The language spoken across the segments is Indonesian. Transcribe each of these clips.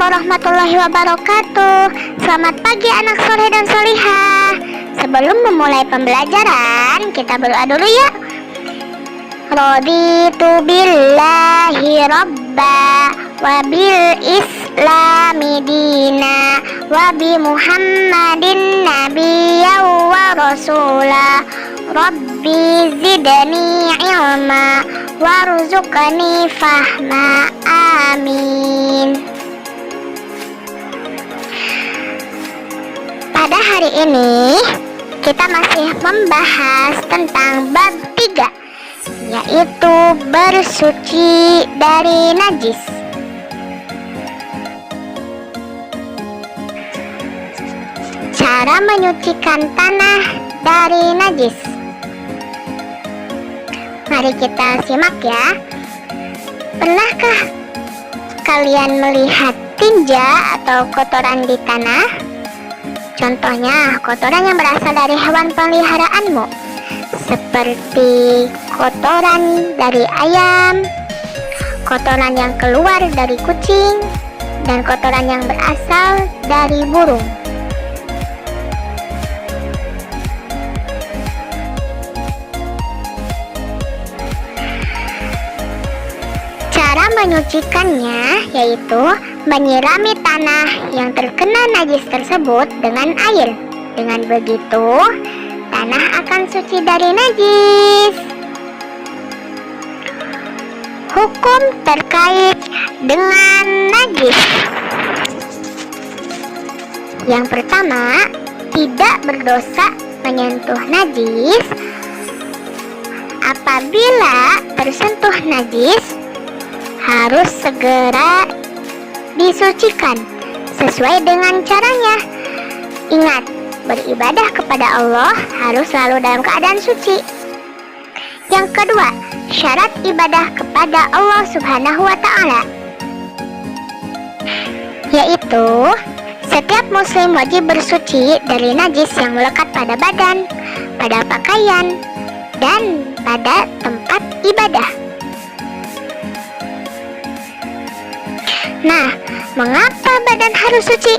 warahmatullahi wabarakatuh. Selamat pagi anak soleh dan solihah. Sebelum memulai pembelajaran, kita berdoa dulu ya. Raditu billahi rabba wa bil islami dina wa bi muhammadin nabiyya wa rasula. Rabbi zidni ilma warzuqni fahma. Amin. Pada hari ini kita masih membahas tentang bab 3, yaitu bersuci dari najis. Cara menyucikan tanah dari najis. Mari kita simak ya. Pernahkah kalian melihat tinja atau kotoran di tanah? Contohnya kotoran yang berasal dari hewan peliharaanmu, seperti kotoran dari ayam, kotoran yang keluar dari kucing, dan kotoran yang berasal dari burung. Cara menyucikannya yaitu menyirami tanah yang terkena najis tersebut dengan air. Dengan begitu, tanah akan suci dari najis. Hukum terkait dengan najis. Yang pertama, tidak berdosa menyentuh najis. Apabila tersentuh najis, harus segera disucikan sesuai dengan caranya. Ingat, beribadah kepada Allah harus selalu dalam keadaan suci. Yang kedua, syarat ibadah kepada Allah Subhanahu wa Ta'ala, yaitu setiap muslim wajib bersuci dari najis yang melekat pada badan, pada pakaian, dan pada tempat ibadah. Nah, mengapa badan harus suci?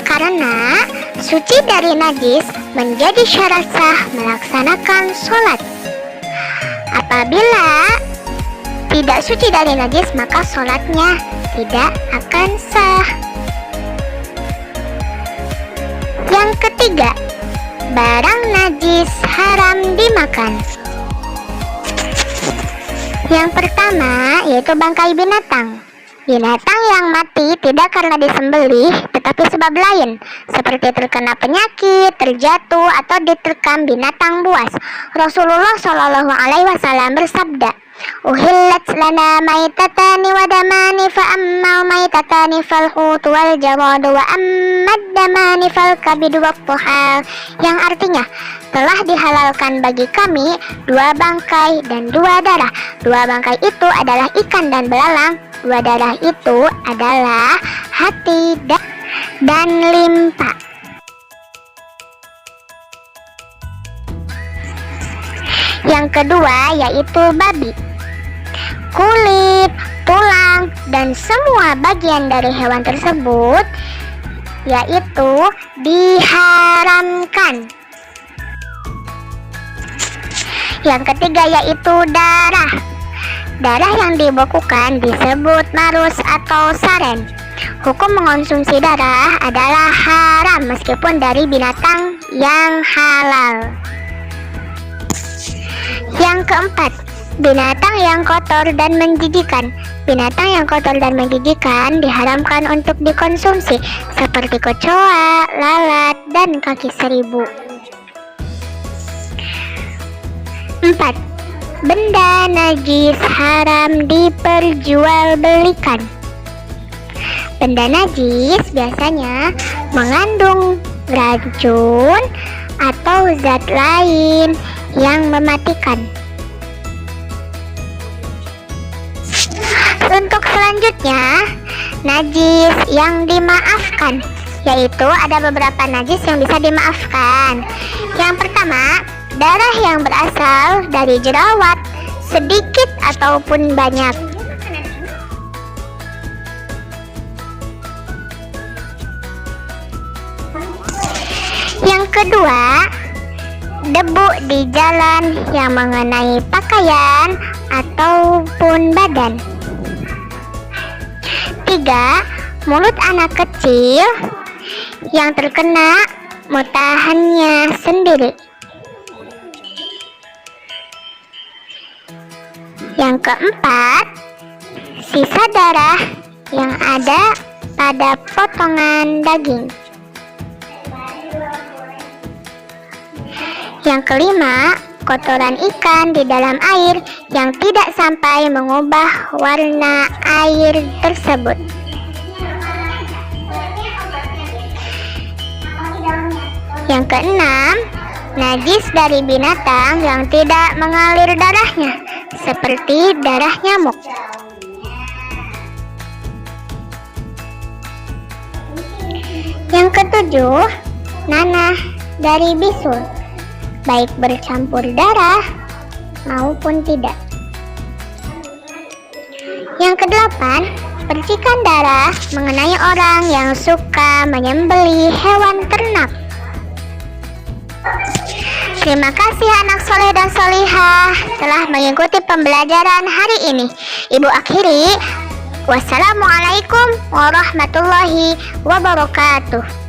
Karena suci dari najis menjadi syarat sah melaksanakan sholat. Apabila tidak suci dari najis, maka sholatnya tidak akan sah. Yang ketiga, barang najis haram dimakan. Yang pertama yaitu bangkai binatang. Binatang yang mati tidak karena disembelih, tetapi sebab lain, seperti terkena penyakit, terjatuh, atau diterkam binatang buas. Rasulullah Shallallahu Alaihi Wasallam bersabda, "Uhillat lana maitatani wa damani fa ammal maitatani fal hut wal jarad wa ammad damani fal kabid wa tuhal." Yang artinya, telah dihalalkan bagi kami 2 bangkai dan 2 darah. 2 bangkai itu adalah ikan dan belalang. 2 darah itu adalah hati dan limpa. Yang kedua yaitu babi. Kulit, tulang, dan semua bagian dari hewan tersebut yaitu diharamkan. Yang ketiga yaitu darah. Darah yang dibekukan disebut marus atau saren. Hukum mengonsumsi darah adalah haram meskipun dari binatang yang halal. Yang keempat, binatang yang kotor dan menjijikan. Binatang yang kotor dan menjijikan diharamkan untuk dikonsumsi, seperti kecoa, lalat, dan kaki seribu. 4. Benda najis haram diperjualbelikan. Benda najis biasanya mengandung racun atau zat lain yang mematikan. Untuk selanjutnya, najis yang dimaafkan, yaitu ada beberapa najis yang bisa dimaafkan. Yang pertama, darah yang berasal dari jerawat, sedikit ataupun banyak. Yang kedua, debu di jalan yang mengenai pakaian ataupun badan. 3. Mulut anak kecil yang terkena mutahannya sendiri. Yang keempat, sisa darah yang ada pada potongan daging. Yang kelima, kotoran ikan di dalam air yang tidak sampai mengubah warna air tersebut. Yang keenam, najis dari binatang yang tidak mengalir darahnya, seperti darah nyamuk. Yang ketujuh, nanah dari bisul, baik bercampur darah maupun tidak. Yang kedelapan, percikan darah mengenai orang yang suka menyembelih hewan ternak. Terima kasih anak soleh dan solihah telah mengikuti pembelajaran hari ini. Ibu akhiri, wassalamualaikum warahmatullahi wabarakatuh.